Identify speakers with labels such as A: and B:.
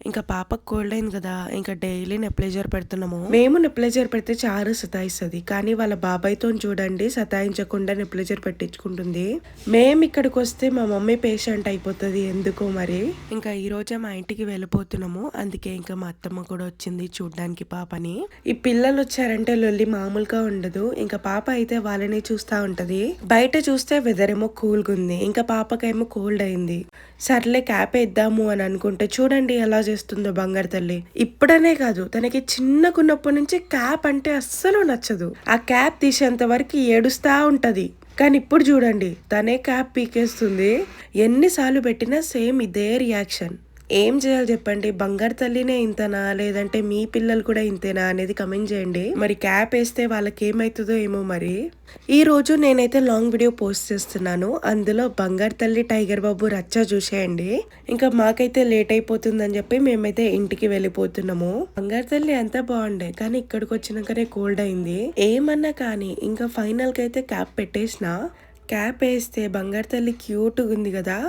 A: ఇంకా పాపకు కోల్డ్ అయింది కదా, ఇంకా డైలీ నెప్లైజర్ పెడుతున్నాము. మేము నెప్లైజర్ పెడితే చారు సతాయిస్తుంది, కానీ వాళ్ళ బాబాయ్తో చూడండి సతాయించకుండా నెప్లైజర్ పెట్టించుకుంటుంది. మేము ఇక్కడికి వస్తే మా మమ్మీ పేషెంట్ అయిపోతుంది ఎందుకో మరి. ఇంకా ఈ రోజే మా ఇంటికి వెళ్ళిపోతున్నాము, అందుకే ఇంకా మా అత్తమ్మ కూడా వచ్చింది చూడ్డానికి పాపని. ఈ పిల్లలు వచ్చారంటే లొల్లి మామూలుగా ఉండదు. ఇంకా పాప అయితే వాళ్ళని చూస్తా ఉంటది. బయట చూస్తే వెదర్ ఏమో కూల్గా ఉంది, ఇంకా పాపకేమో కోల్డ్ అయింది. సర్లే క్యాప్ వేద్దాము అని అనుకుంటే చూడండి ఎలా చేస్తుందో బంగారు తల్లి. ఇప్పుడనే కాదు, తనకి చిన్నకున్నప్పటి నుంచి క్యాప్ అంటే అస్సలు నచ్చదు. ఆ క్యాప్ తీసేంత వరకు ఏడుస్తా ఉంటది. కానీ ఇప్పుడు చూడండి తనే క్యాప్ పీకేస్తుంది. ఎన్నిసార్లు పెట్టినా సేమ్ ఇదే రియాక్షన్. ఏం చేయాలి చెప్పండి, బంగారు తల్లినే ఇంతనా లేదంటే మీ పిల్లలు కూడా ఇంతేనా అనేది కమెంట్ చేయండి. మరి క్యాప్ వేస్తే వాళ్ళకి ఏమవుతుందో ఏమో మరి. ఈ రోజు నేనైతే లాంగ్ వీడియో పోస్ట్ చేస్తున్నాను, అందులో బంగారు తల్లి టైగర్ బాబు రచ్చ చూసేయండి. ఇంకా మాకైతే లేట్ అయిపోతుందని చెప్పి మేమైతే ఇంటికి వెళ్ళిపోతున్నాము. బంగారు తల్లి అంతా బాగుండే, కానీ ఇక్కడికి వచ్చినాకనే కోల్డ్ అయింది. ఏమన్నా కానీ ఇంకా ఫైనల్ కి అయితే క్యాప్ పెట్టేసిన. క్యాప్ వేస్తే బంగారు తల్లి క్యూట్గా ఉంది కదా.